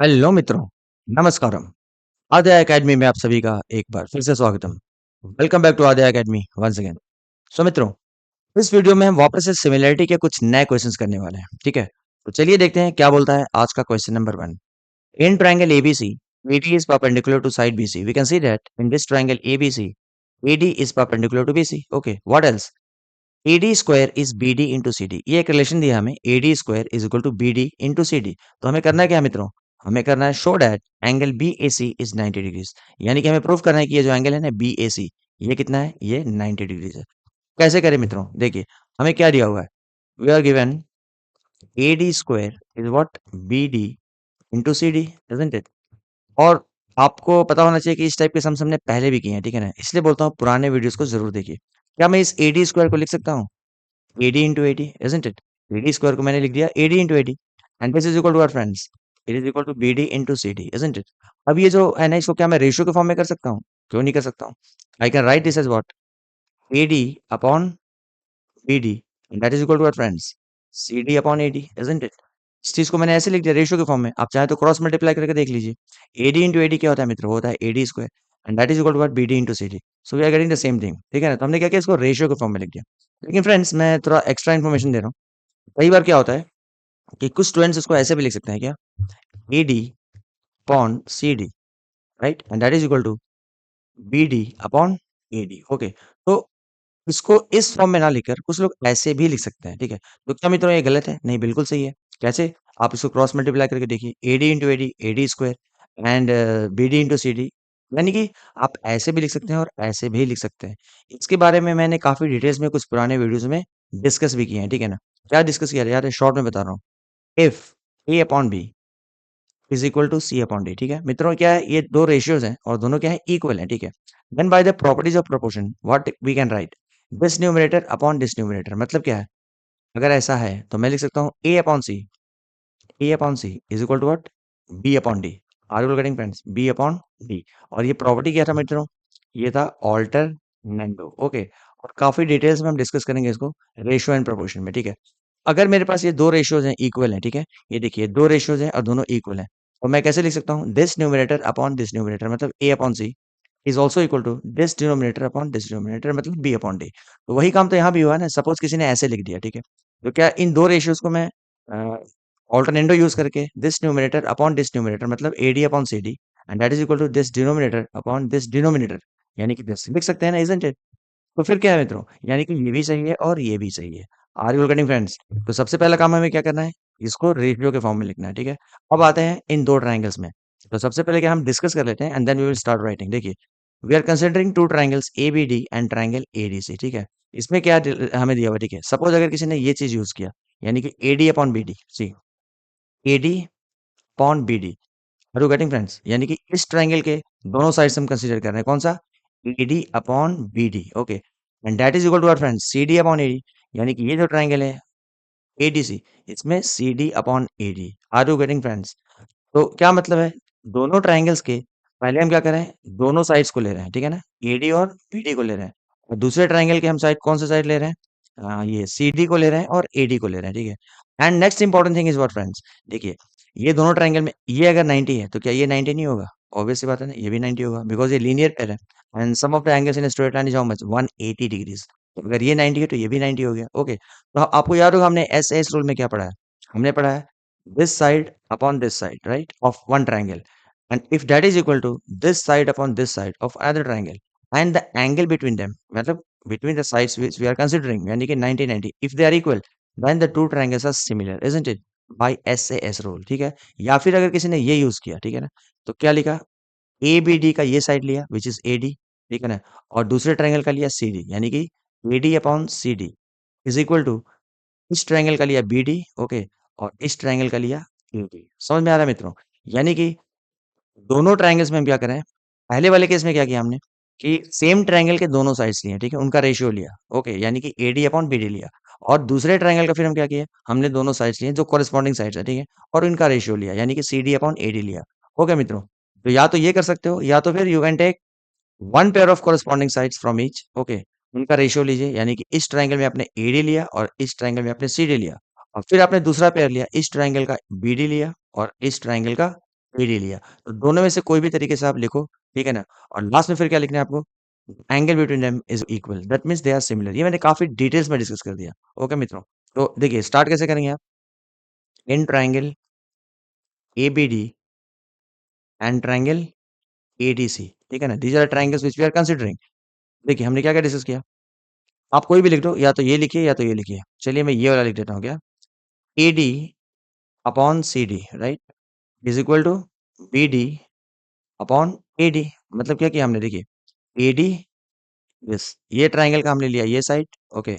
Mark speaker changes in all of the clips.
Speaker 1: Hello मित्रों, नमस्कारम। आद्या academy में आप सभी का एक बार फिर से स्वागतम। Welcome back to Aadya academy once again. So मित्रों, इस वीडियो में हम वापस से सिमिलैरिटी के कुछ नए क्वेश्चंस करने वाले हैं, ठीक है? तो चलिए देखते हैं क्या बोलता है आज का question number 1। In triangle ABC, AD is perpendicular to side BC. We can see that in this triangle ABC, AD is perpendicular to BC. Okay, what else? AD square is BD into CD. ये एक relation दिया हमें, AD square is equal to BD into CD. तो हमें करना है क्या मित्रों? हमें करना है show that angle BAC is 90 degrees. यानी कि हमें प्रूफ करना है कि ये जो एंगल है ना BAC, ये कितना है? ये 90 डिग्रीज है। कैसे करें मित्रों? देखिए, हमें क्या दिया हुआ है? We are given AD square is what? BD into CD, isn't it? और आपको पता होना चाहिए कि इस टाइप के सम्स हमने पहले भी किए हैं, ठीक है ना? इसलिए बोलता हूँ पुराने वीडियोस को जरूर देखिए। क्या मैं इस AD स्क्वायर को लिख सकता हूँ? AD into AD, isn't it? AD square को मैंने लिख दिया AD into AD, and this is equal to what friends? It is equal to BD into CD, isn't it? अब ये जो है ना, इसको क्या मैं रेशियो के फॉर्म में कर सकता हूँ? क्यों नहीं कर सकता हूँ? I can write this as what? AD upon BD, and that is equal to what friends? CD upon AD, isn't it? इस चीज को मैंने ऐसे लिख दिया रेशियो के फॉर्म में। आप चाहे तो क्रॉस मल्टीप्लाई करके देख लीजिए। AD into AD क्या होता है मित्रों? वो होता है AD square, and that is equal to what? BD into CD. So we are getting the same thing, ठीक है ना? तो हमने क्या किया, इसको रेशियो के फॉर्म में लिख दिया। लेकिन फ्रेंड्स, मैं थोड़ा एक्स्ट्रा इन्फॉर्मेशन दे रहा हूँ। कई बार क्या होता है कि कुछ स्टूडेंट्स इसको ऐसे भी लिख सकते हैं क्या? AD upon CD, right, and that is equal to BD upon AD। Okay, तो इसको इस फॉर्म में ना लिखकर कुछ लोग ऐसे भी लिख सकते हैं, ठीक है? तो क्या मित्रों ये गलत है? नहीं, बिल्कुल सही है। कैसे? आप इसको क्रॉस मल्टीप्लाई करके देखिए, AD into AD, AD square, and BD into CD। यानी कि आप ऐसे भी लिख सकते हैं और ऐसे भी लिख सकते हैं। इसके बारे में मैंने काफी डिटेल्स में कुछ पुराने वीडियोस में डिस्कस भी किए हैं, ठीक है ना? क्या डिस्कस किया है यार? शॉर्ट में बता रहा हूँ। If A upon B is equal to C upon D, ठीक है मित्रों? क्या है, ये दो रेशियोज हैं और दोनों क्या है? इक्वल हैं, ठीक है? Then by the properties of proportion what we can write? This numerator upon this numerator. मतलब क्या है? अगर ऐसा है तो मैं लिख सकता हूँ A upon C, A upon C is equal to what? B upon D। Are you getting friends? B upon D। और ये प्रॉपर्टी क्या था मित्रों? ये था ऑल्टरनेंडो। ओके, और काफी डिटेल्स में हम डिस्कस करेंगे इसको रेशियो एंड प्रोपोर्शन में, ठीक है? अगर मेरे पास ये दो रेशियोज हैं, इक्वल हैं, ठीक है? ये देखिए दो रेशियोज हैं और दोनों इक्वल हैं, तो मैं कैसे लिख सकता हूँ? This numerator upon this numerator, मतलब A upon C is also equal to this denominator upon this denominator, मतलब B अपॉन D। तो वही काम तो यहाँ भी हुआ है ना। सपोज किसी ने ऐसे लिख दिया, ठीक है? तो क्या इन दो रेशियोज को मैं ऑल्टरनेंडो यूज करके this numerator upon this numerator, मतलब AD upon CD, and that is equal to this denominator upon this denominator, यानी कि दिस लिख सकते हैं ना, इजंट इट? तो फिर क्या है मित्रों? यानी कि ये भी सही है और ये भी सही है। Are you getting friends? तो सबसे पहला काम हमें क्या करना है? इसको रेशियो के फॉर्म में लिखना है, ठीक है? अब आते हैं इन दो ट्राइंगल्स में। तो सबसे पहले क्या हम डिस्कस कर लेते हैं and then we will start writing. देखिए, we are considering two triangles ABD and triangle ADC, ठीक है? इसमें क्या हमें दिया हुआ, ठीक है? सपोज अगर किसी ने ये चीज यूज किया, यानी कि AD upon BD, see AD upon BD। Are you getting friends? यानी कि इस ट्राइंगल के दोनों साइड्स हम कंसीडर कर रहे हैं। कौन सा? AD upon BD। Okay, and that is equal to our friends CD upon AD। यानी कि ये जो ट्राइंगल है ADC, इसमें CD upon AD। Are you getting friends? तो क्या मतलब है? दोनों ट्राइंगल्स के पहले हम क्या कर रहे हैं? दोनों साइड्स को ले रहे हैं, ठीक है ना? AD और BD को ले रहे हैं। और दूसरे ट्राइंगल के हम साइड कौन से साइड ले रहे हैं? ये CD को ले रहे हैं और AD को ले रहे हैं, ठीक है? And next important thing is what friends? देखिए, ये दोनों ट्राइंगल में ये अगर 90 है तो क्या ये 90 नहीं होगा? ऑब्वियस सी बात है ना, ये भी 90 होगा, बिकॉज ये लीनियर पेयर है। And sum of the angles in straight line is how much? 180 degrees. तो अगर ये 90 है तो ये भी 90 हो गया। ओके, तो आपको याद होगा हमने एस रूल में क्या पढ़ा है? हमने पढ़ा है this side upon this side, right, of one triangle, and if that is equal to this side upon this side of another triangle, and the angle between them, मतलब between the sides which we are considering, यानी कि 90 90, if they are equal, then the two triangles are similar, isn't it? by SAS rule, ठीक है? या फिर अगर किसी ने ये यूज किया, ठीक है ना, तो क्या लिखा? ABD का ये साइड लिया विच इज AD, ठीक है ना, और दूसरे ट्रायंगल का लिया CD, यानी कि AD upon CD is equal to इस ट्रायंगल का लिया BD, ओके, और इस ट्रायंगल का लिया AD। समझ में आ रहा है मित्रों? यानी कि दोनों ट्रायंगल्स में हम क्या करें? पहले वाले केस में क्या किया हमने कि सेम ट्रायंगल के दोनों साइड्स लिए, ठीक है? उनका रेशियो लिया, ओके, यानी कि AD अपॉन BD लिया। और दूसरे ट्रायंगल का फिर हम क्या किया? हमने दोनों साइड्स लिए जो कॉरेस्पॉन्डिंग साइड्स है, ठीक है? और इनका रेशियो लिया, यानी कि CD अपॉन AD लिया। ओके मित्रों? तो या तो ये कर सकते हो या तो फिर you can take one pair of corresponding sides from each, okay, उनका रेशियो लीजिए, यानी कि इस ट्रायंगल में आपने AD लिया और इस ट्रायंगल में आपने CD लिया, और फिर आपने दूसरा पेयर लिया, इस ट्रायंगल का BD लिया और इस ट्रायंगल का एडी लिया। तो दोनों में से कोई भी तरीके से आप लिखो, ठीक है ना? और लास्ट में फिर क्या लिखना है आपको? Angle between them is equal, that means they are similar. ये मैंने काफ़ी डिटेल्स में डिस्कस कर दिया। ओके मित्रों? तो देखिए स्टार्ट कैसे करेंगे आप? In triangle ABD and triangle ADC, ठीक है ना? These are triangles which we are considering. देखिए हमने क्या-क्या डिस्कस किया? आप कोई भी लिख दो, या तो ये लिखिए या तो ये लिखिए। चलिए मैं ये वाला लिख देता हूँ क्या? AD upon CD, right? Is equal to BD upon AD. मतलब क्या किया हमने? देखिए एडी, यस, ये ट्रायंगल का हमने लिया ये साइड, ओके,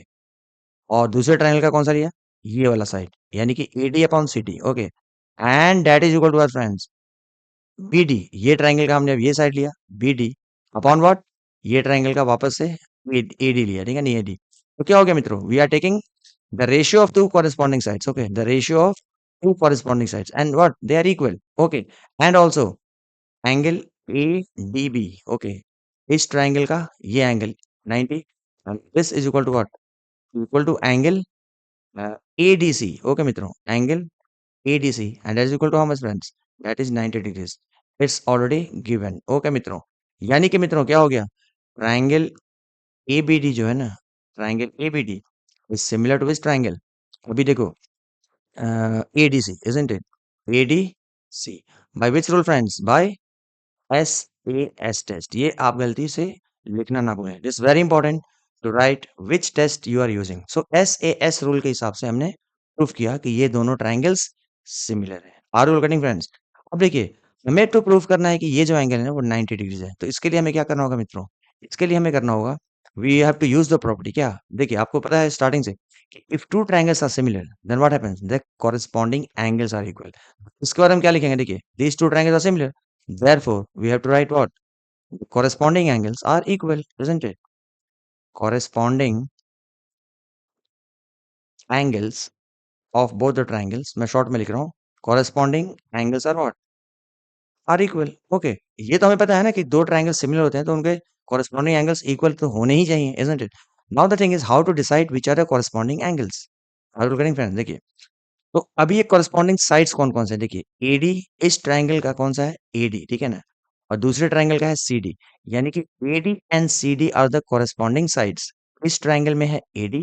Speaker 1: और दूसरे ट्रायंगल का कौन सा लिया? ये वाला साइड, यानी कि AD upon CD, okay, and that is equal to our friends BD. ये ट्रायंगल का हमने अब ये साइड लिया बीडी अपॉन व्हाट? ये ट्रायंगल का वापस से एडी लिया, ठीक है, नहीं एडी। तो क्या हो गया मित्रों? We are taking the ratio of two corresponding sides, okay, the ratio of two corresponding sides and what? They are equal, okay, and also angle A D B, okay, इस ट्रायंगल का ये angle 90 and this is equal to what? Equal to angle ADC, okay मित्रों, angle ADC and that is equal to how much friends? That is 90 degrees. It's already given, okay मित्रों। यानी कि मित्रों क्या हो गया? ट्रायंगल एबीडी जो है ना, triangle ABD is similar to this triangle. अभी देखो ADC, isn't it? ADC by which rule friends? By SAS test. ये आप गलती से लिखना ना भूलें। It is very important to write which test you are using. So SAS rule के हिसाब से हमने प्रूफ किया कि ये दोनों ट्रायंगल्स सिमिलर है। Are you getting friends? अब देखिए हमें तो प्रूफ करना है कि ये जो एंगल है ना वो 90 डिग्रीज है। तो इसके लिए हमें क्या करना होगा मित्रों? इसके लिए हमें करना होगा, we have to use the property. क्या? देखिए आपको पता है स्टार्टिंग से कि if two triangles are similar then what happens? The corresponding angles are equal. इसके बाद हम क्या लिखेंगे? देखिए these two triangles are similar, therefore we have to write what? The corresponding angles are equal, isn't it? Corresponding angles of both the triangles, मैं short में लिख रहा हूँ, corresponding angles are what? Are equal. Okay, ये तो हमें पता है ना कि दो ट्रायंगल सिमिलर होते हैं तो उनके corresponding angles equal तो होने ही चाहिए, isn't it? Now the thing is how to decide which are the corresponding angles. Are you getting friends? देखिए तो अभी ये कॉरेस्पॉन्डिंग साइड्स कौन-कौन से हैं? देखिए एडी इस ट्रायंगल का कौन सा है? एडी, ठीक है ना? और दूसरे ट्रायंगल का है सीडी, यानी कि AD and CD are the corresponding sides. इस ट्रायंगल में है एडी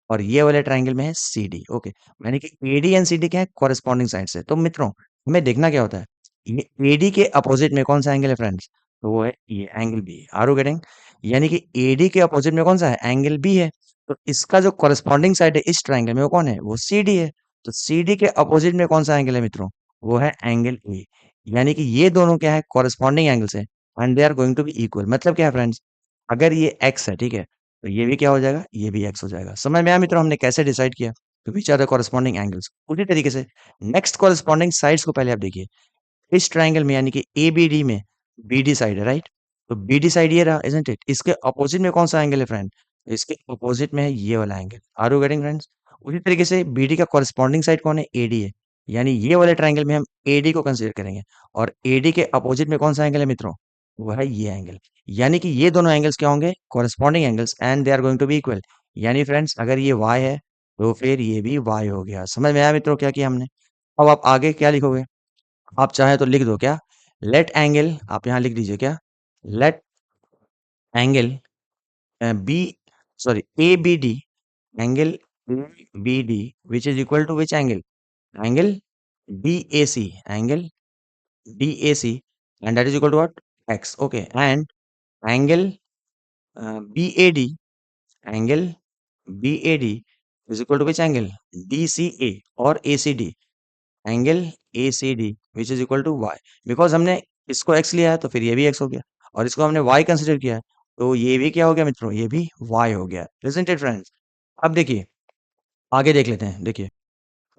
Speaker 1: और ये वाले ट्रायंगल में है सीडी, ओके, यानी कि एडी एंड सीडी क्या है? कॉरेस्पॉन्डिंग साइड्स है। तो मित्रों हमें देखना क्या होता है? ये एडी के अपोजिट में कौन सा एंगल है फ्रेंड्स? तो वो है ये angle B. Are you getting? यानी कि एडी के अपोजिट में कौन सा है? एंगल बी है। तो इसका जो कॉरेस्पॉन्डिंग साइड है इस ट्रायंगल में वो कौन है? वो सीडी है। तो सीडी के अपोजिट में कौन सा एंगल है मित्रों? वो है एंगल ए। यानी कि ये दोनों क्या है? कॉरेस्पॉन्डिंग एंगल्स है and they are going to be equal. मतलब क्या है फ्रेंड्स? अगर ये एक्स है, ठीक है, तो ये भी क्या हो जाएगा? ये भी एक्स हो जाएगा। समझ में आया मित्रों हमने कैसे डिसाइड किया? तो which are the corresponding angles. उसी तरीके से नेक्स्ट कॉरेस्पॉन्डिंग साइड्स को पहले आप देखिए। इस ट्रायंगल में यानी कि एबीडी में बीडी साइड है, राइट? तो बीडी साइड ये रहा, इज़न्ट इट? इसके अपोजिट में कौन सा एंगल है फ्रेंड? इसके अपोजिट में है ये वाला angle. Are you getting friends? उसी तरीके से बीडी का कॉरेस्पॉन्डिंग साइड कौन है? एडी है। यानी ये वाले ट्रायंगल में हम एडी को कंसीडर करेंगे और एडी के अपोजिट में कौन सा एंगल है मित्रों? वो है ये एंगल। यानी कि ये दोनों एंगल्स क्या होंगे? Corresponding angles and they are going to be equal. यानी फ्रेंड्स अगर ये y है तो फिर ये भी y हो गया। समझ में आया मित्रों क्या किया हमने? अब आप आगे क्या लिखोगे? आप चाहें तो लिख दो क्या? लेट एंगल, आप यहाँ लिख दीजिए क्या? Let angle B, sorry, A B D, angle A B D which is equal to which angle? Angle D A C, angle D A C and that is equal to what? X, okay, and angle B A D, angle B A D is equal to which angle? D C A और A C D, angle ACD which is equal to y। Because हमने इसको x लिया है तो फिर ये भी x हो गया और इसको हमने y कंसीडर किया है तो ये भी क्या हो गया मित्रों? ये भी y हो गया। Isn't it friends? अब देखिए आगे देख लेते हैं। देखिए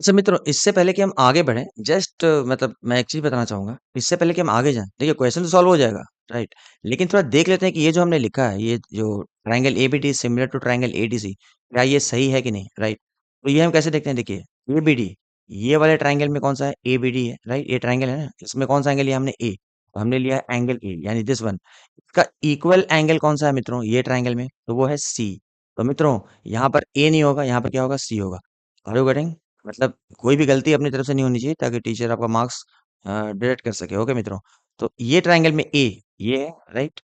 Speaker 1: अच्छा मित्रों, इससे पहले कि हम आगे बढ़ें, जस्ट मतलब मैं एक चीज़ बताना चाहूँगा, इससे पहले कि हम आगे जाएँ, देखिए क्वेश्चन तो सॉल्व हो जाएगा, राइट? लेकिन थोड़ा देख लेते हैं कि ये जो हमने लिखा है, ये जो triangle ABD is similar to triangle ADC, क्या ये सही है कि नहीं, राइट? तो ये हम कैसे देखते हैं? देखिए, एबीडी, ये वाले ट्रायंगल में कौन-सा है? एबीडी है, राइट? ये ट्रायंगल है ना, इसमें कौन-सा एंगल लिया हमने? ए। तो हमने लिया है एंगल ए, यानी दिस वन। इसका इक्वल एंगल कौन-सा है मित्रों, ये ट्रायंगल में? तो वो है सी। तो मित्रों, यहाँ पर ए नहीं होगा, यहाँ पर क्या होगा? सी होगा। Are you getting? मतलब कोई भी गलती अपनी तरफ से नहीं होनी चाहिए ताकि टीचर आपका मार्क्स डिडक्ट कर सके। ओके मित्रों, तो ये ट्राइंगल में ए ये है, राइट?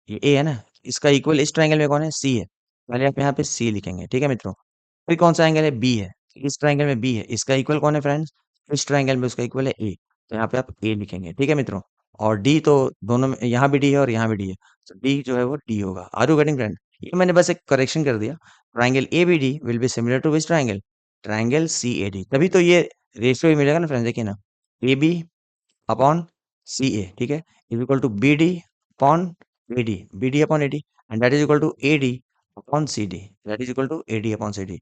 Speaker 1: ये ए है ना, इसका इक्वल इस ट्राइंगल में कौन है? सी है। पहले आप यहाँ पे सी लिखेंगे, ठीक है मित्रों। फिर कौन सा एंगल है? बी है। इस ट्राइंगल में बी है, इसका इक्वल कौन है फ्रेंड्स? इस ट्राइंगल में उसका इक्वल है ए। तो यहाँ पे आप ए लिखेंगे, ठीक है मित्रों। और डी तो दोनों में, यहाँ भी डी है और यहाँ भी डी है, तो डी जो है वो डी होगा। Are you getting friend? ये मैंने बस एक करेक्शन कर दिया। Triangle A B D will be similar to which triangle? Triangle C A D. तभी तो ये रेशियो ही मिलेगा ना फ्रेंड्स, देखिए ना, A B upon C A, ठीक है, is equal to B D upon A D, B D upon A D, and that is equal to A D upon C D, that is equal to A D upon C D.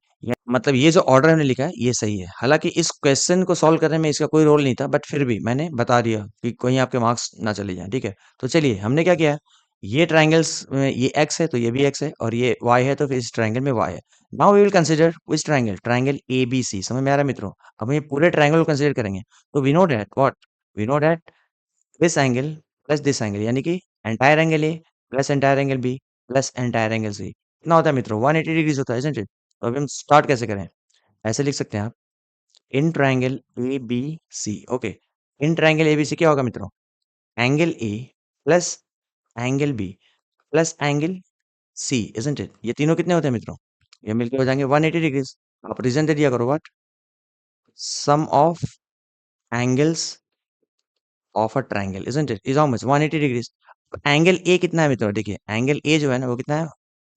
Speaker 1: मतलब ये जो order हमने लिखा है ये सही है। हालांकि इस क्वेश्चन को सॉल्व करने में इसका कोई रोल नहीं था, बट फिर भी मैंने बता दिया कि कहीं आपके मार्क्स ना चले जाएं, ठीक है। तो चलिए, हमने क्या किया है, ये ट्राइंगल्स में ये एक्स है तो ये भी एक्स है, और ये वाई है तो फिर इस ट्राइंगल में वाई है। Now we will consider which triangle? Triangle A B C. समझ में आ रहा है मित्रों? अब हम ये पूरे ट्राइंगल को कंसिडर करेंगे। तो we know that what, we know that this angle plus this angle, यानी कि entire angle A plus entire angle B plus entire angle C कितना होता है मित्रों? 180 डिग्रीज होता है, isn't it? तो अभी हम स्टार्ट कैसे करें? ऐसे लिख सकते हैं आप, in triangle A B C. Okay, in triangle A B C क्या होगा मित्रों? Angle A plus angle B plus angle C, isn't it? ये तीनों कितने होते हैं मित्रों? ये मिलके हो जाएंगे 180 डिग्रीज। आप रीजन दे दिया करो, what? Sum of angles of a triangle, isn't it? Is how much? 180 degrees. Angle A कितना है मित्रों? देखिए एंगल ए जो है ना वो कितना है?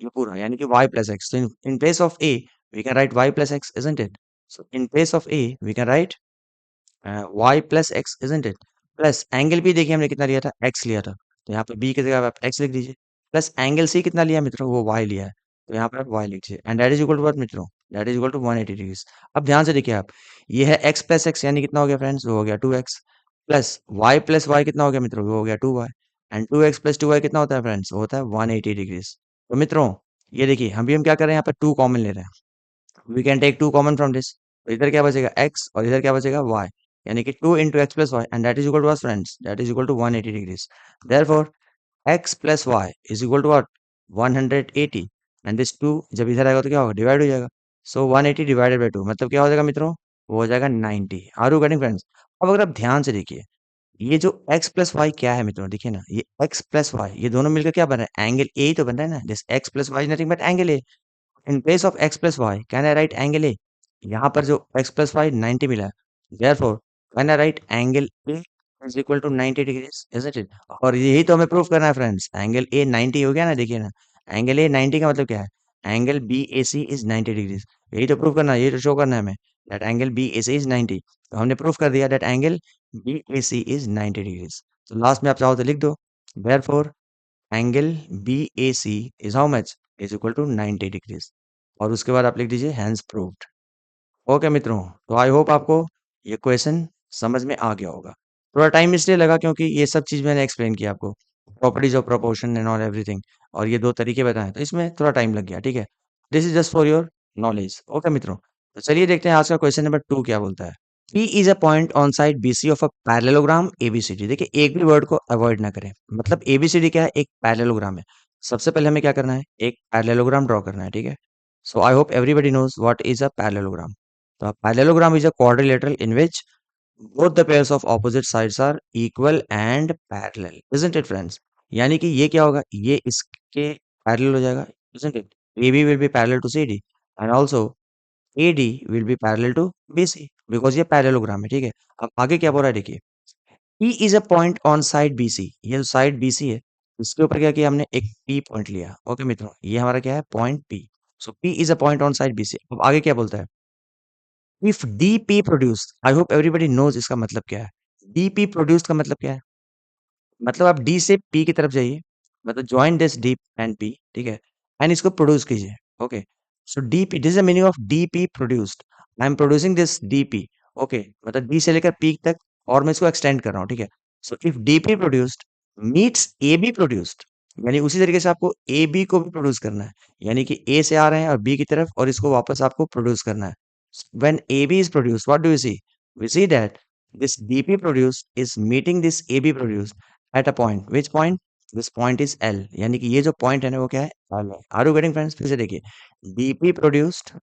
Speaker 1: ये पूरा, यानी कि y प्लस एक्स। तो in place of A we can write y plus X, isn't it? So in place of A we can write y plus X, isn't it? Plus angle B देखिए हमने कितना लिया था? x लिया था, तो यहाँ पे b की जगह आप x लिख दीजिए। प्लस एंगल सी कितना लिया मित्रों? वो y लिया है, तो यहाँ पर आप y लिख दीजिए, and that is equal to what मित्रों? That is equal to 180 degrees. अब ध्यान से देखिए आप, ये है x प्लस एक्स, यानी कितना हो गया फ्रेंड्स? वो हो गया 2x, प्लस y कितना हो गया मित्रों? वो हो गया 2y, and 2x plus 2y कितना होता है फ्रेंड्स? वो होता है 180 डिग्रीज। तो मित्रों ये देखिए, हम क्या कर रहे हैं? यहाँ पे 2 कॉमन ले रहे हैं। We can take 2 common from this, तो इधर क्या बचेगा? x, और इधर क्या बचेगा? y, यानी कि 2 into x plus y, and that is equal to what friends? That is equal to 180 degrees. Therefore x plus y is equal to what? 180, and this 2 जब इधर आएगा तो क्या होगा? डिवाइड हो जाएगा। सो 180 डिवाइडेड बाई 2 मतलब क्या हो जाएगा मित्रों? वो हो जाएगा 90। Are you getting friends? अब अगर आप ध्यान से देखिए, ये जो x प्लस वाई क्या है मित्रों? देखिए ना, ये x प्लस वाई ये दोनों मिलकर क्या बन रहा है? एंगल ए ही तो बन रहा है ना। This x plus y is nothing but angle A. In place of x plus y can I write angle A? यहाँ पर जो x प्लस वाई 90 मिला है, therefore can I write angle A is equal to 90 degrees, isn't it? और यही तो हमें proof करना है फ्रेंड्स। एंगल ए 90 हो गया ना, देखिए ना, एंगल ए 90 का मतलब क्या है? Angle B A C is 90 degrees. यही तो प्रूफ करना है, यही तो शो करना है हमें, that angle B A C is 90। तो हमने प्रूफ कर दिया that angle B A C is 90 degrees. तो लास्ट में आप चाहो तो लिख दो, therefore angle B A C is how much? Is equal to 90 degrees. और उसके बाद आप लिख दीजिए हैंस प्रूव्ड। ओके मित्रों, तो आई होप आपको ये क्वेश्चन समझ में आ गया होगा। थोड़ा टाइम इसलिए लगा क्योंकि ये सब चीज़ मैंने एक्सप्लेन किया आपको, properties of proportion and all everything, और ये 2 तरीके बताए, तो इसमें थोड़ा टाइम लग गया, ठीक है? This is just for your knowledge. Okay मित्रों, तो चलिए देखते हैं आज का क्वेश्चन नंबर 2 क्या बोलता है। P is a point on side BC of a parallelogram ABCD। देखिए, एक भी वर्ड को अवॉइड ना करें। मतलब ABCD क्या है? एक पैरेललोग्राम है। सबसे पहले हमें क्या करना है? एक पैरेललोग्राम ड्रॉ करना है, ठीक है? So I hope everybody knows what is a parallelogram. So a parallelogram is a quadrilateral in which both the pairs of opposite sides are equal and parallel, isn't it friends? यानी कि ये क्या होगा? ये इसके parallel हो जाएगा, isn't it? AB will be parallel to CD and also AD will be parallel to BC because ये parallelogram है, ठीक है? अब आगे क्या बोल रहा है देखिए, P is a point on side BC। ये जो साइड BC है, इसके ऊपर क्या किया हमने? एक P पॉइंट लिया। ओके मित्रों, ये हमारा क्या है? Point P। So P is a point on side BC। अब आगे क्या बोलता है? If DP produced, I hope everybody knows इसका मतलब क्या है? DP प्रोड्यूस्ड का मतलब क्या है? मतलब आप D से P की तरफ जाइए, मतलब join this D and P, ठीक है? एंड इसको प्रोड्यूस कीजिए। Okay, so DP, this is the meaning of DP produced. I am producing this DP। Okay, मतलब D से लेकर P तक, और मैं इसको एक्सटेंड कर रहा हूँ, ठीक है? So if DP produced meets AB produced, यानी उसी तरीके से आपको AB को भी प्रोड्यूस करना है, यानी कि A से आ रहे हैं और B की तरफ, और इसको वापस आपको प्रोड्यूस करना है। When AB is produced, what do you see? We see that this DP produced is meeting this AB produced at a point. Which point? This point is L। यानी कि ये जो point है ना वो क्या है? L है। Are you getting friends? फिर से देखिए, DP produced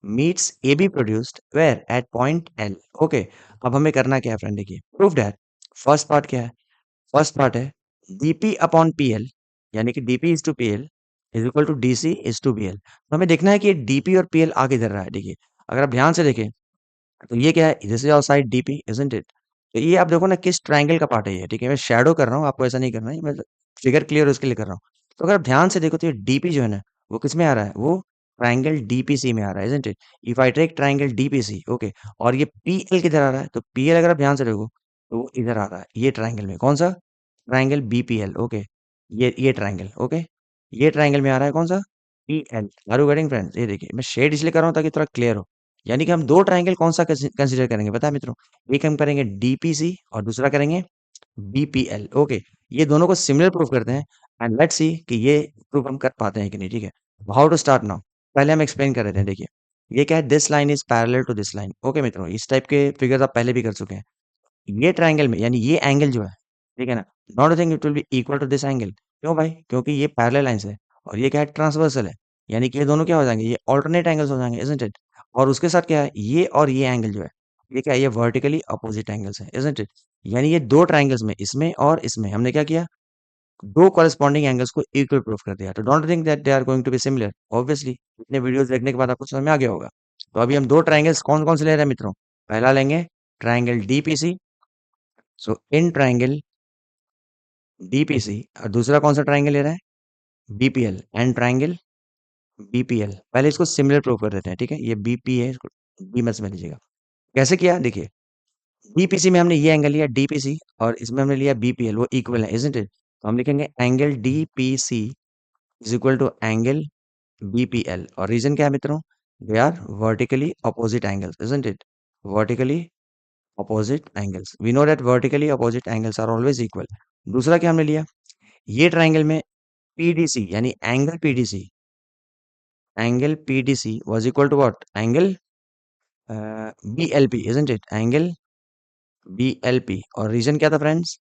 Speaker 1: meets AB produced where? At point L। Okay, अब हमें करना क्या है फ्रेंड? देखिए, prove that फर्स्ट पार्ट क्या है? फर्स्ट पार्ट है डीपी अपॉन पीएल, यानी कि DP is to PL is equal to DC is to BL. तो हमें देखना है कि डीपी और पीएल आ किधर रहा है। देखिए, अगर आप ध्यान से देखें तो ये क्या है, this is our side DP isn't it. तो ये आप देखो ना किस ट्रायंगल का पार्ट है ये, ठीक है। मैं शैडो कर रहा हूँ, आपको ऐसा नहीं करना है, मैं फिगर क्लियर उसके लिए कर रहा हूँ। तो अगर आप ध्यान से देखो तो ये डीपी जो है ना, वो किस में आ रहा है, वो ट्रायंगल डीपीसी में आ रहा है isn't it. If I take triangle DPC, okay, और ये पीएल किधर आ रहा है, तो पीएल अगर आप ध्यान से देखो तो वो इधर आ रहा है, ये ट्रायंगल में। कौन सा ट्रायंगल? BPL, okay. ये ट्रायंगल, ओके, ये ट्रायंगल में आ रहा है कौन सा? PL. Are you getting friends? ये देखिए, मैं शेड इसलिए कर रहा हूँ ताकि थोड़ा क्लियर हो। यानी कि हम दो ट्रायंगल कौन सा कंसीडर करेंगे पता है मित्रों? एक हम करेंगे डीपीसी और दूसरा करेंगे बीपीएल, ओके। ये दोनों को सिमिलर प्रूफ करते हैं एंड लेट्स सी कि ये प्रूफ हम कर पाते हैं कि नहीं, ठीक है। How to start now? पहले हम एक्सप्लेन कर रहे थे, देखिए ये क्या है, this line is parallel to this line, okay मित्रों। इस टाइप के फिगर्स आप पहले भी कर चुके हैं। ये ट्रायंगल में, यानी ये एंगल जो है, ठीक है ना, not think it will be equal to this angle. क्यों भाई? क्योंकि ये पैरेलल लाइंस है और ये क्या है, ट्रांसवर्सल है। यानी कि ये दोनों क्या हो जाएंगे, ये ऑल्टरनेट एंगल्स हो जाएंगे इजंट इट। और उसके साथ क्या है, ये और ये एंगल जो है, ये क्या है, ये वर्टिकली अपोजिट एंगल्स है इजंट इट। यानी ये दो ट्रायंगल्स में, इसमें और इसमें, हमने क्या किया, दो कॉरेस्पॉन्डिंग एंगल्स को इक्वल प्रूफ कर दिया। तो don't think that they are going to be similar. Obviously इतने वीडियोस देखने के बाद आपको समझ में आ गया होगा। तो अभी हम दो ट्रायंगल्स कौन कौन से ले रहे हैं मित्रों? पहला लेंगे triangle DPC, so in triangle DPC, और दूसरा कौन सा ट्रायंगल ले रहा है? BPL, and triangle BPL. पहले इसको सिमिलर प्रूफ कर देते हैं, ठीक है। ये बीपी है, इसको बी मत समझ लीजिएगा। कैसे किया, देखिए, डीपीसी में हमने ये एंगल लिया डीपीसी, और इसमें हमने लिया बीपीएल, वो इक्वल है इजंट इट। तो हम लिखेंगे angle DPC is equal to angle BPL. और रीजन क्या है मित्रों? They are vertically opposite angles isn't it. Vertically opposite angles, we know that vertically opposite angles are always equal. दूसरा क्या हमने लिया, ये ट्रायंगल में पीडीसी, यानी angle PDC was equal to what, angle BLP isn't it, angle BLP. और reason क्या था friends?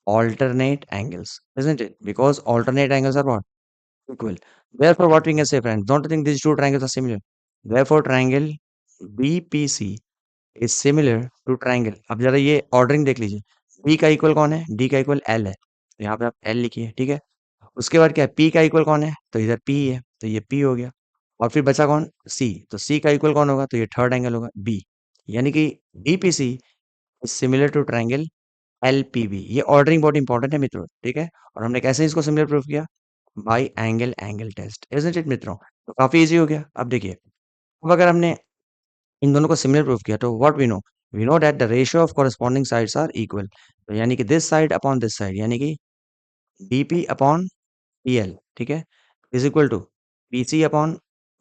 Speaker 1: alternate angles, isn't it? Because alternate angles are what? Equal. Therefore, what we can say, friends, don't you think these two triangles are similar? Therefore, triangle BPC is similar to triangle। अब जरा ये ordering देख लीजिए। B का equal कौन है? D का equal L है, तो यहाँ पे आप L लिखिए, ठीक है। उसके बाद क्या है, P का इक्वल कौन है? तो इधर P है, तो ये P हो गया। और फिर बचा कौन? C। तो C का इक्वल कौन होगा? तो ये थर्ड एंगल होगा B। यानी कि DPC is similar to triangle एलपीबी। ये ऑर्डरिंग बहुत इंपॉर्टेंट है मित्रों, ठीक है। और हमने कैसे इसको सिमिलर प्रूफ किया? By angle angle test, isn't it मित्रों। तो काफी इजी हो गया। अब देखिए, अब अगर हमने इन दोनों को सिमिलर प्रूफ किया तो what we know that the ratio of corresponding sides are equal. तो यानी कि this side upon this side, यानी कि डीपी अपॉन पीएल, ठीक है, is equal to PC upon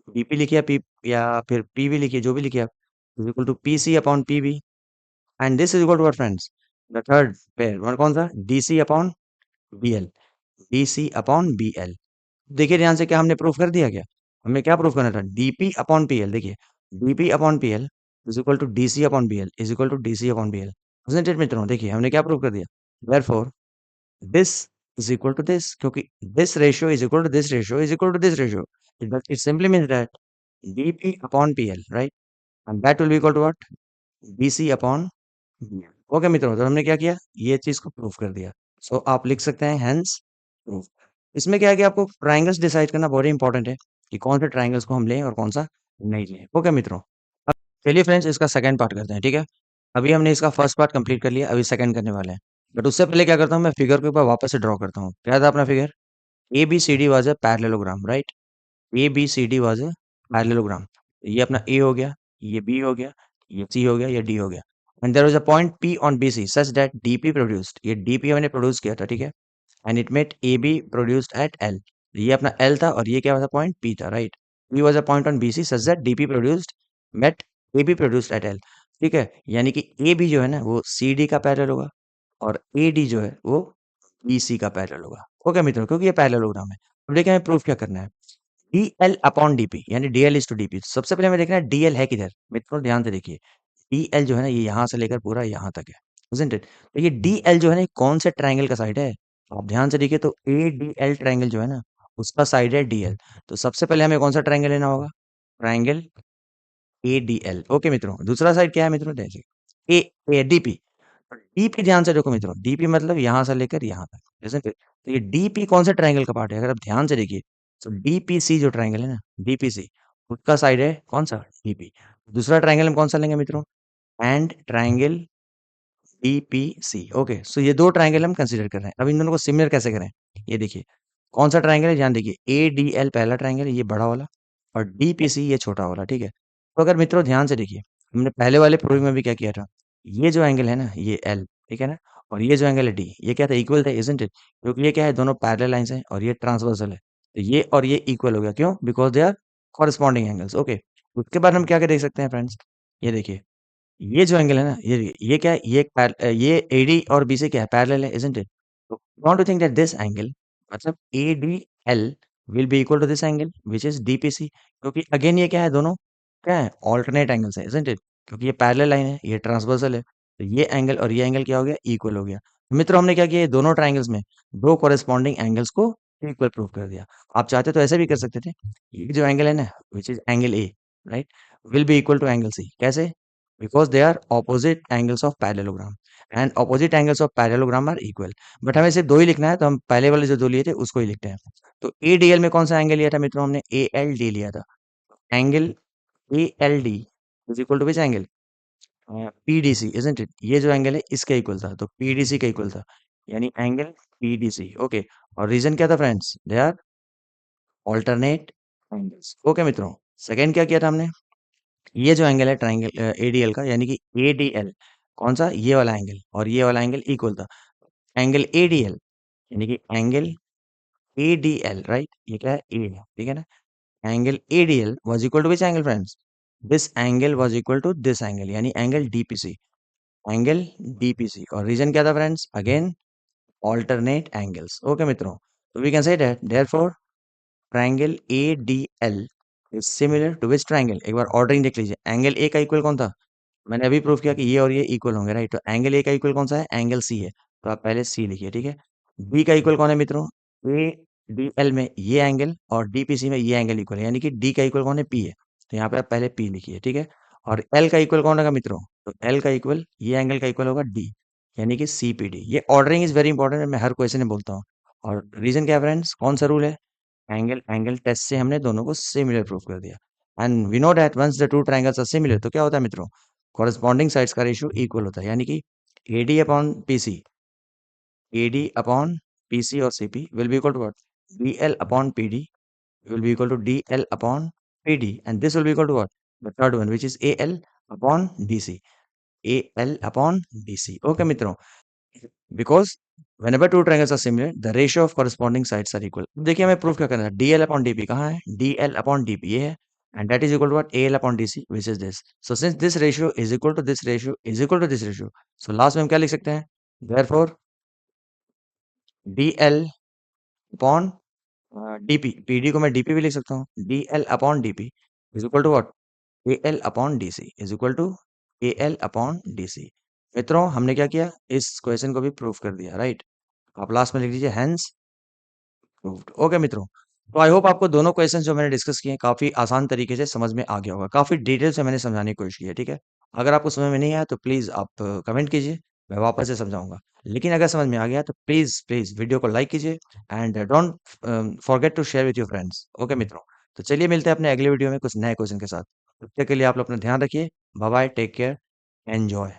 Speaker 1: BP लिखिए, पी या फिर पीवी लिखिए, जो भी लिखिए आप, is equal to PC upon PV. And this is equal to what friends? The third pair, one कौन सा? DC upon BL, DC upon BL. देखिए ध्यान से, क्या हमने प्रूफ कर दिया? क्या हमें क्या प्रूफ करना था? DP upon PL. देखिए, DP upon PL is equal to DC upon BL is equal to DC upon BL, isn't it मित्रों? देखिए हमने क्या प्रूफ कर दिया, therefore this is equal to this, क्योंकि this ratio is equal to this ratio is equal to this ratio. It simply means that DP upon PL, right, and that will be equal to what? BC upon BL. Okay मित्रों, तो हमने क्या किया, ये चीज को proof कर दिया। सो आप लिख सकते हैं हेंस प्रूफ। इसमें क्या है कि आपको ट्रायंगल्स डिसाइड करना बहुत इंपॉर्टेंट है कि कौन से ट्रायंगल्स को हम लें और कौन सा नहीं लें। ओके मित्रों, अब चलिए फ्रेंड्स, इसका सेकंड पार्ट करते हैं, ठीक है। अभी हमने इसका फर्स्ट पार्ट कंप्लीट कर लिया, अभी सेकंड करने वाले हैं। बट उससे पहले क्या करता हूँ, मैं फिगर के ऊपर वापस से ड्रॉ करता हूँ। क्या था अपना figure? A B C D was a parallelogram, right. A B C D was a parallelogram. ये अपना ए हो गया, ये बी हो गया, ये सी हो गया, ये डी हो गया। And there was a point P on B C such that DP produced, ये डीपी हमने प्रोड्यूस किया था, ठीक है। And it met A B produced at L. ये अपना एल था और ये क्या था, पॉइंट पी था, right. P was a point on B C such that DP produced met A B produced at L, ठीक है। यानी कि ए बी जो है ना, वो सी डी का पैरेलल होगा, और ए डी जो है वो बी सी का पैरेलल होगा। ओके मित्रों, क्योंकि ये पैरेललोग्राम है। अब देखिए हमें प्रूफ क्या करना है। डी एल अपॉन डीपी, यानी डीएल इज टू डीपी। सबसे पहले हमें देखना है डीएल है किधर। मित्रों ध्यान से देखिए, डीएल जो है ना, ये यहाँ से लेकर पूरा यहाँ तक है, isn't it? तो ये डीएल जो है ना, ये कौन से ट्रायंगल का साइड है? आप ध्यान से देखिए तो ए डी एल ट्रायंगल जो है ना, उसका साइड है डीएल। तो सबसे पहले हमें कौन सा ट्रायंगल लेना होगा? Triangle A D L. Okay मित्रों, दूसरा साइड क्या है मित्रों? देखिए ए ए डीपी। डीपी ध्यान से देखो मित्रों, डीपी मतलब यहाँ से लेकर यहाँ तक, isn't it? तो ये डीपी कौन से ट्रायंगल का पार्ट है? अगर आप ध्यान से देखिए, तो डीपीसी जो ट्रायंगल है ना, डीपीसी, उसका साइड है कौन सा? डीपी। दूसरा ट्रायंगल हम कौन सा लेंगे मित्रों? And triangle DPC. ओके, सो ये दो ट्रायंगल हम कंसीडर कर रहे हैं। अब इन दोनों को सिमिलर कैसे करें? ये देखिए, कौन सा ट्रायंगल है? ध्यान देखिए, एडीएल पहला ट्रायंगल है, ये बड़ा वाला, और डीपीसी ये छोटा वाला, ठीक है? तो अगर मित्रों ध्यान से देखिए, हमने पहले वाले प्रूफ में भी क्या किया था? ये जो एंगल है ना, ये एल, ठीक है ना? और ये जो एंगल है डी, ये क्या था? इक्वल थे, इजंट इट? क्योंकि ये क्या है? दोनों पैरेलल लाइंस हैं और ये ट्रांसवर्सल है। तो ये और ये इक्वल हो गया, क्यों? Because they are corresponding angles. Okay, उसके बाद हम क्या क्या देख सकते हैं फ्रेंड्स? ये देखिए, ये जो एंगल है ना, ये क्या है? ये एडी और बी से क्या है? पैरेलल है, इजंट इट? तो want to think that this angle, मतलब ADL will be equal to this angle which is DPC, क्योंकि अगेन ये क्या है? दोनों क्या है? ऑल्टरनेट एंगल्स है, इजंट इट? क्योंकि ये पैरेलल लाइन है, ये ट्रांसवर्सल है, तो ये एंगल और ये एंगल क्या हो गया? इक्वल हो गया। तो मित्रों हमने क्या किया? ये दोनों ट्रायंगल्स में दो कॉरेस्पॉन्डिंग एंगल्स को इक्वल प्रूव कर दिया। आप चाहते तो ऐसे भी कर सकते थे, ये जो एंगल है ना, which is angle A, right, will be equal to angle C. कैसे? because they are opposite angles of parallelogram and opposite angles of parallelogram are equal। But हमें सिर्फ दो ही लिखना है, तो हम पहले वाले जो दो लिए थे उसको ही लिखते हैं। तो ADL में कौन सा एंगल लिया था मित्रों? हमने ALD लिया था। Angle ALD is equal to which angle? PDC, isn't it? ये जो एंगल है इसका इक्वल था, तो PDC का इक्वल था, यानी एंगल PDC। ओके, और रीजन क्या था friends? They are alternate angles. Okay मित्रों, सेकंड क्या किया था हमने? ये जो एंगल है ट्राइंगल एडीएल का, यानी कि एडीएल कौन सा? ये वाला एंगल और ये वाला एंगल इक्वल था। एंगल एडीएल यानी कि एंगल एडीएल, राइट, ये क्या है? ए है, ठीक है ना? Angle ADL was equal to which angle friends? This angle was equal to this angle, यानी एंगल डीपीसी। एंगल डीपीसी, और रीजन क्या था friends? Again alternate angles. Okay मित्रों, तो we can say that therefore triangle ADL is similar to which triangle? एक बार ordering देख लीजिए। एंगल ए का इक्वल कौन था? मैंने अभी प्रूफ किया कि ये और ये इक्वल होंगे, राइट? तो एंगल ए का इक्वल कौन सा है? एंगल सी है, तो आप पहले सी लिखिए, ठीक है? बी का इक्वल कौन है मित्रों? ए डी एल में ये एंगल और डीपीसी में ये एंगल इक्वल है, यानी कि डी का इक्वल कौन है? पी है, तो यहाँ पे आप पहले पी लिखिए, ठीक है? और एल का इक्वल कौन होगा मित्रों? तो एल का इक्वल ये एंगल का इक्वल होगा डी, यानी कि सी पी डी। ये ऑर्डरिंग इज वेरी इंपॉर्टेंट, मैं हर क्वेश्चन में बोलता हूँ। और रीजन क्या है फ्रेंड्स? कौन सा रूल है? एंगल एंगल टेस्ट से हमने दोनों को सिमिलर प्रूफ कर दिया। And we know that once the two triangles are similar, तो क्या होता है मित्रों? कॉरेस्पॉन्डिंग साइड्स का रेशियो इक्वल होता है, यानी कि AD upon PC, AD upon PC और CP will be equal to what? DL upon PD will be equal to dl upon pd, and this will be equal to what? The third one, which is al upon dc, al upon dc। okay मित्रों, because whenever two triangles are similar the ratio of corresponding sides are equal। अब देखिए हमें proof क्या करना है? dl upon dp कहाँ है? dl upon dp ये है, and that is equal to what? al upon dc, which is this। so since this ratio is equal to this ratio is equal to this ratio, so last में हम क्या लिख सकते हैं? therefore dl upon DP, PD को मैं DP भी लिख सकता हूँ, dl upon dp is equal to what? al upon dc is equal to al upon dc। मित्रों हमने क्या किया? इस क्वेश्चन को भी प्रूफ कर दिया, राइट? आप लास्ट में लिख दीजिए हेंस प्रूव्ड। ओके मित्रों, तो आई होप आपको दोनों क्वेश्चन जो मैंने डिस्कस किए हैं काफी आसान तरीके से समझ में आ गया होगा। काफी डिटेल से मैंने समझाने की कोशिश की है, ठीक है? अगर आपको समझ में नहीं आया तो प्लीज आप कमेंट कीजिए, मैं वापस से समझाऊंगा। लेकिन अगर समझ में आ गया तो प्लीज प्लीज वीडियो को लाइक कीजिए and don't forget to share with your friends. Okay मित्रों, तो चलिए मिलते हैं अपने अगले वीडियो में कुछ नए क्वेश्चन के साथ। तब तक के लिए आप लोग अपना ध्यान रखिए। Bye bye, take care, enjoy.